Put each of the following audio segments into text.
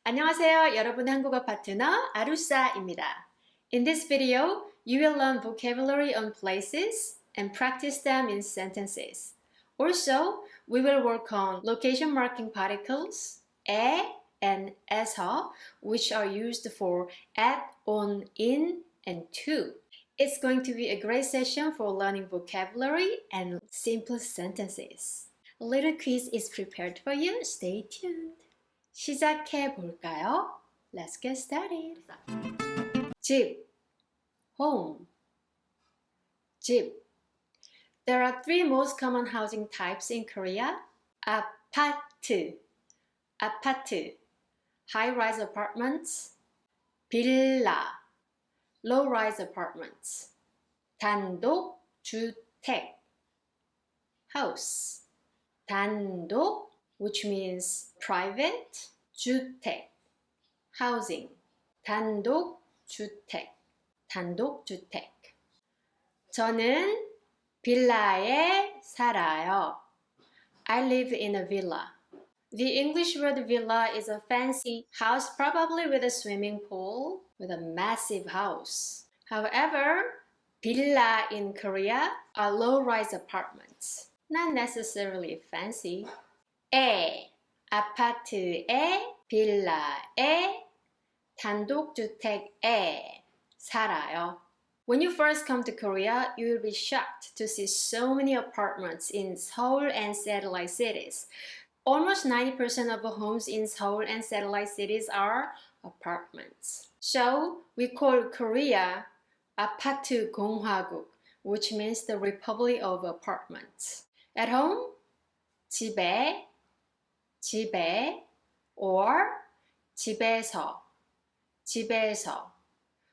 안녕하세요. 여러분의 한국어 파트너 아루사입니다. In this video, you will learn vocabulary on places and practice them in sentences. Also, we will work on location marking particles 에 and 에서, which are used for at, on, in, and to. It's going to be a great session for learning vocabulary and simple sentences. A little quiz is prepared for you. Stay tuned. 시작해 볼까요? Let's get started. 집, home, 집. There are three most common housing types in Korea. 아파트, high-rise apartments, 빌라, low-rise apartments, 단독 주택, house, 단독, which means private, 주택, housing, 단독 주택. 저는 빌라에 살아요. I live in a villa. The English word villa is a fancy house, probably with a swimming pool, with a massive house. However, villa in Korea are low-rise apartments, not necessarily fancy. 아파트에, 빌라에, 단독주택에 살아요. When you first come to Korea, you will be shocked to see so many apartments in Seoul and satellite cities. Almost 90% of the homes in Seoul and satellite cities are apartments. So, we call Korea 아파트 공화국, which means the Republic of Apartments. At home, 집에, or 집에서.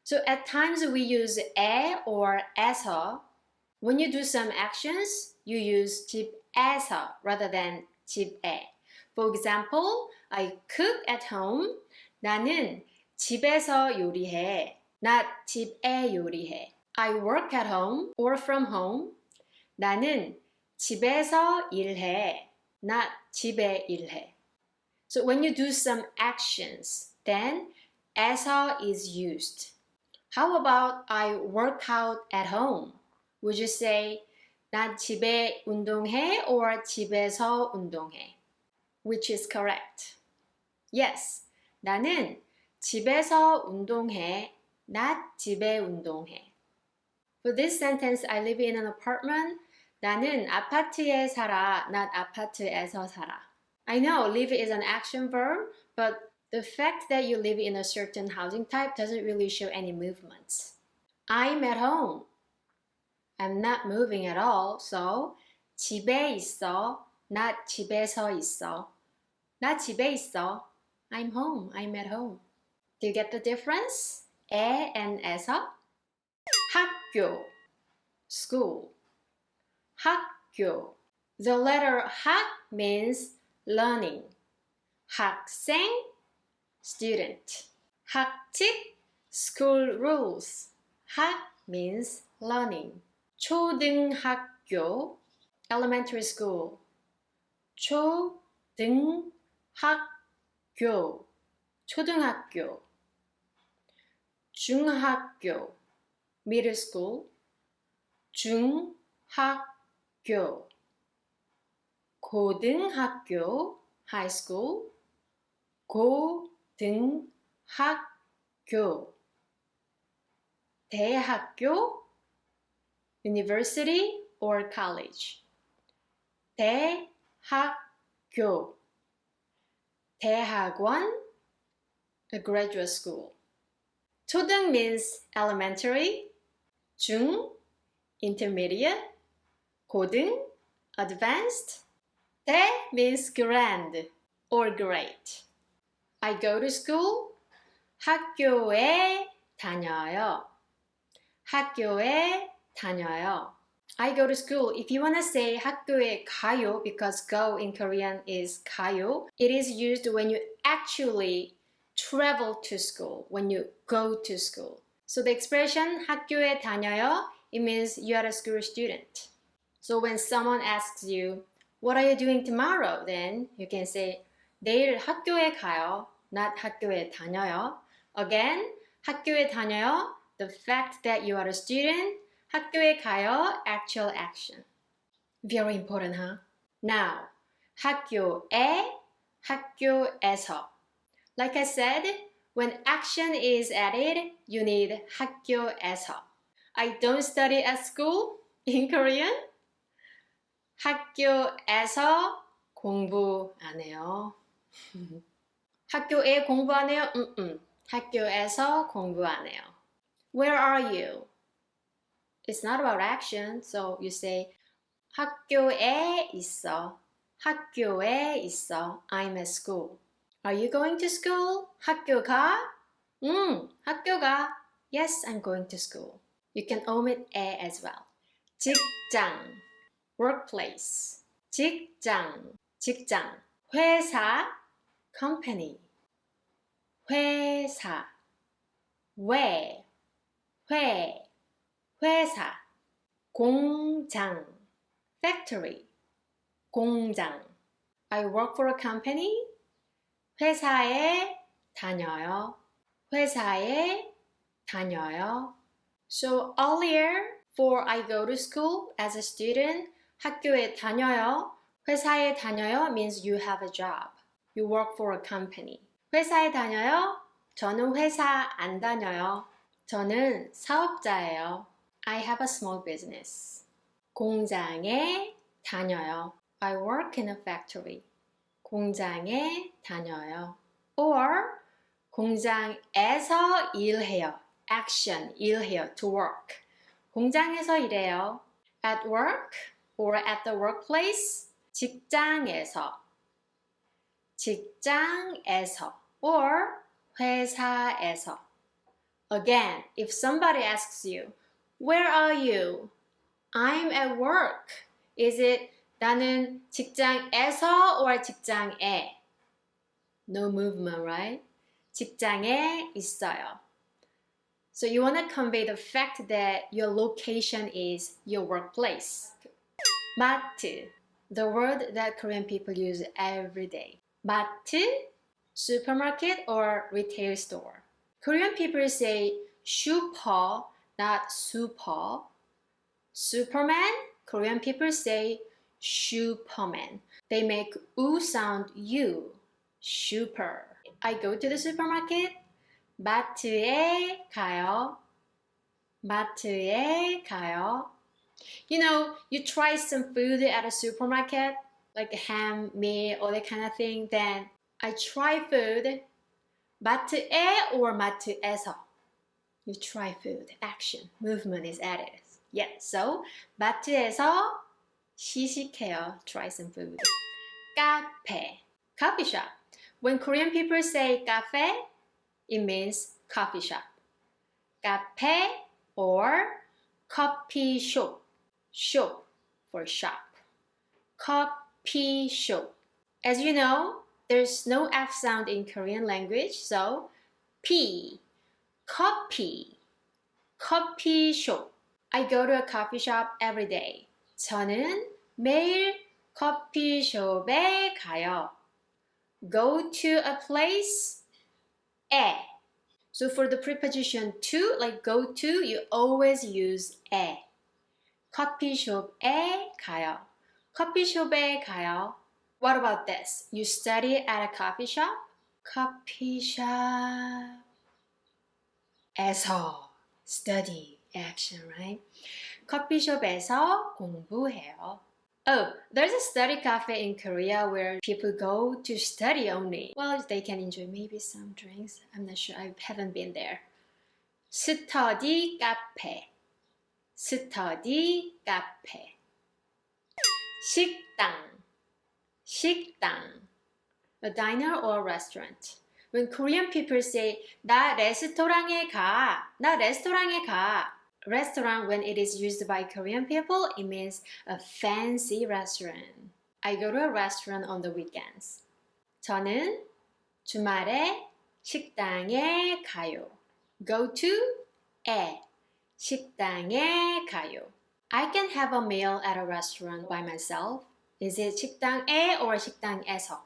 So at times we use 에 or 에서. When you do some actions, you use 집에서 rather than 집에. For example, I cook at home. 나는 집에서 요리해. not 집에 요리해. I work at home or from home. 나는 집에서 일해. not 집에 일해. So when you do some actions, then 에서 is used. How about I work out at home? Would you say 난 집에 운동해 or 집에서 운동해? Which is correct? Yes, 나는 집에서 운동해, not 집에 운동해. For this sentence, I live in an apartment. 나는 아파트에 살아, not 아파트에서 살아. I know live is an action verb, but the fact that you live in a certain housing type doesn't really show any movements. I'm at home. I'm not moving at all, so 집에 있어, not 집에서 있어. 나 집에 있어. I'm home. I'm at home. Do you get the difference? 에 and 에서. 학교, school. 학교. The letter 학 means learning. 학생, student. 학칙, school rules. 학 means learning. 초등학교, elementary school. 초등학교, 초등학교. 중학교, middle school. 중학교. 고등학교, high school. 고등학교. 대학교, university or college. 대학교. 대학원, a graduate school. 초등 means elementary. 중, intermediate. 고등, advanced. 대 means grand or great. I go to school. 학교에 다녀요. 학교에 다녀요. I go to school. If you want to say 학교에 가요, because go in Korean is 가요, it is used when you actually travel to school, when you go to school. So the expression 학교에 다녀요, it means you are a school student. So when someone asks you, what are you doing tomorrow? Then you can say 내일 학교에 가요. not 학교에 다녀요. Again, 학교에 다녀요. The fact that you are a student. 학교에 가요. Actual action. Very important, huh? Now, 학교에, 학교에서. Like I said, when action is added, you need 학교에서. I don't study at school in Korean. 학교에서 공부 안 해요. 학교에 공부 안 해요? 학교에서 공부 안 해요. Where are you? It's not about action, so you say 학교에 있어. 학교에 있어. I'm at school. Are you going to school? 학교 가? 학교 가. Yes, I'm going to school. You can omit 에 as well. 직장, workplace. 직장, 직장. 회사, company. 회사, 회사. 공장, factory. 공장. I work for a company. 회사에 다녀요. 회사에 다녀요. So earlier, for I go to school as a student, 학교에 다녀요. 회사에 다녀요 means you have a job. You work for a company. 회사에 다녀요. 저는 회사 안 다녀요. 저는 사업자예요. I have a small business. 공장에 다녀요. I work in a factory. 공장에 다녀요. Or 공장에서 일해요. Action, 일해요. To work. 공장에서 일해요. At work or at the workplace. 직장에서. 직장에서. Or 회사에서. Again, if somebody asks you, where are you? I'm at work. Is it 나는 직장에서 or 직장에? No movement, right? 직장에 있어요. So you want to convey the fact that your location is your workplace. 마트, the word that Korean people use every day. 마트, supermarket or retail store. Korean people say super, not super. Superman, Korean people say Superman. They make U sound U. Super. I go to the supermarket. 마트에 가요. 마트에 가요. You know, you try some food at a supermarket, like ham, meat, all that kind of thing. Then I try food. 마트에 or 마트에서. You try food. Action. Movement is added. Yeah, so 마트에서 시식해요. Try some food. 카페. Coffee shop. When Korean people say cafe, it means coffee shop. 카페 or coffee shop. Shop for shop. Coffee shop. As you know, there's no F sound in Korean language, so P. Coffee. Coffee shop. I go to a coffee shop every day. 저는 매일 커피숍에 가요. Go to a place, 에. So for the preposition to, like go to, you always use 에. 커피숍에 가요. 커피숍에 가요. What about this? You study at a coffee shop? Coffee shop. 에서 study, action, right? 커피숍에서 공부해요. Oh, there's a study cafe in Korea where people go to study only. Well, they can enjoy maybe some drinks. I'm not sure. I haven't been there. Study cafe. Study cafe. 식당. 식당. A diner or a restaurant. When Korean people say 나 레스토랑에 가. 나 레스토랑에 가. Restaurant, when it is used by Korean people, it means a fancy restaurant. I go to a restaurant on the weekends. 저는 주말에 식당에 가요. Go to 에 식당에 가요. I can have a meal at a restaurant by myself. Is it 식당에 or 식당에서?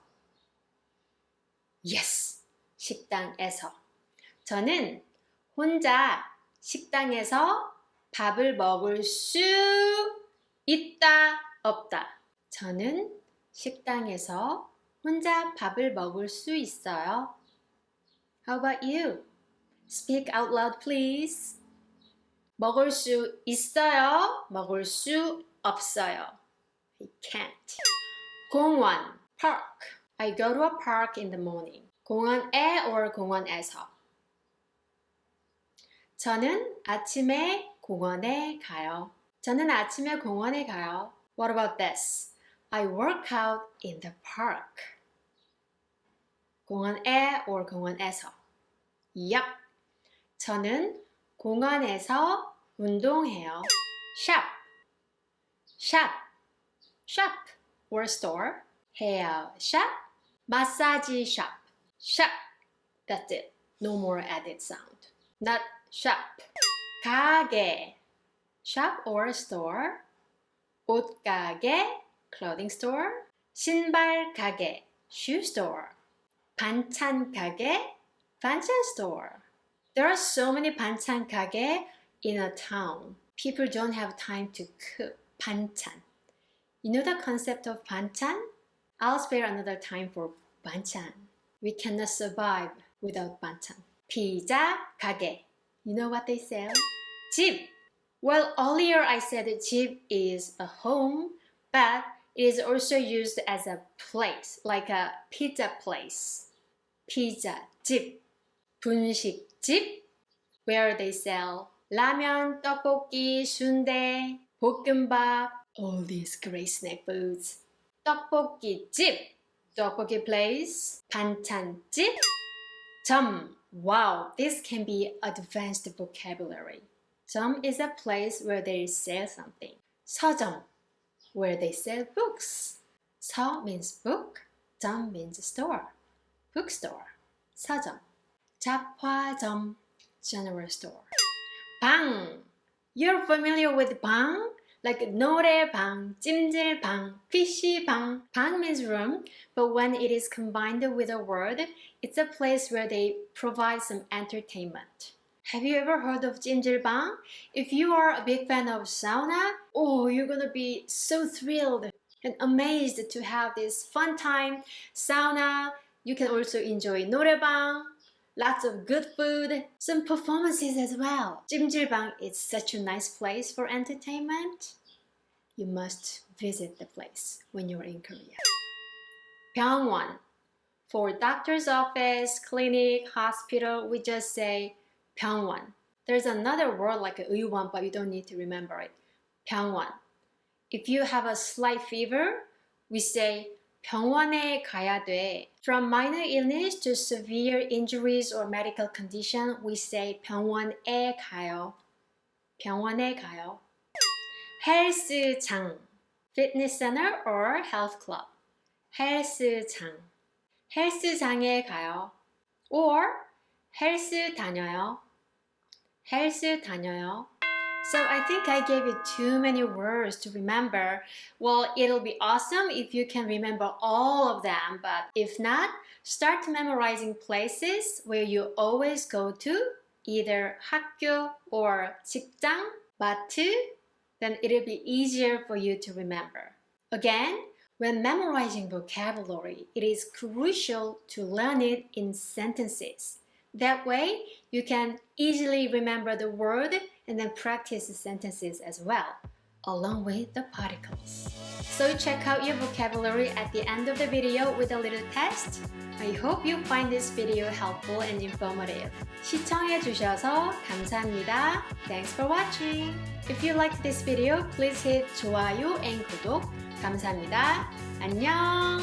Yes. 식당에서. 저는 혼자 식당에서 밥을 먹을 수 있다, 없다. 저는 식당에서 혼자 밥을 먹을 수 있어요. How about you? Speak out loud, please. 먹을 수 있어요. 먹을 수 없어요. I can't. 공원, park. I go to a park in the morning. 공원에 or 공원에서. 저는 아침에 공원에 가요. 저는 아침에 공원에 가요. What about this? I work out in the park. 공원에 or 공원에서. Yup. 저는 공원에서 운동해요. Shop. Shop. Shop or store. Hair shop. Massage shop. Shop. That's it. No more added sound. Not shop. 가게. Shop or store. 옷가게. Clothing store. 신발 가게. Shoe store. 반찬 가게. 반찬 store. There are so many 반찬 가게 in a town. People don't have time to cook. 반찬. You know the concept of 반찬? I'll spare another time for 반찬. We cannot survive without 반찬. 피자 가게. You know what they sell? 집. Well, earlier I said 집 is a home, but it is also used as a place, like a pizza place. 피자 집. 분식집, where they sell 라면, 떡볶이, 순대, 볶음밥, all these great snack foods. 떡볶이집, 떡볶이 place, 반찬집, 점. Wow, this can be advanced vocabulary. 점 is a place where they sell something. 서점, where they sell books. 서 means book, 점 means store, bookstore, 서점. 잡화점, general store. 방, you're familiar with 방? Like 노래방, 찜질방, PC방. 방 means room, but when it is combined with a word, it's a place where they provide some entertainment. Have you ever heard of 찜질방? If you are a big fan of sauna, oh, you're gonna be so thrilled and amazed to have this fun time. Sauna, you can also enjoy 노래방, lots of good food, some performances as well. 찜질방 is such a nice place for entertainment. You must visit the place when you're in Korea. 병원. For doctor's office, clinic, hospital, we just say 병원. There's another word like 의원, but you don't need to remember it. 병원. If you have a slight fever, we say 병원에 가야 돼. From minor illness to severe injuries or medical condition, we say 병원에 가요. 병원에 가요. 헬스장, fitness center or health club. 헬스장, 헬스장에 가요. Or 헬스 다녀요. 헬스 다녀요. So I think I gave you too many words to remember. Well, it'll be awesome if you can remember all of them, but if not, start memorizing places where you always go to, either 학교 or 직장, 마트, then it'll be easier for you to remember. Again, when memorizing vocabulary, it is crucial to learn it in sentences. That way, you can easily remember the word and then practice the sentences as well, along with the particles. So check out your vocabulary at the end of the video with a little test. I hope you find this video helpful and informative. 시청해주셔서 감사합니다. Thanks for watching. If you liked this video, please hit 좋아요 and 구독. 감사합니다. 안녕.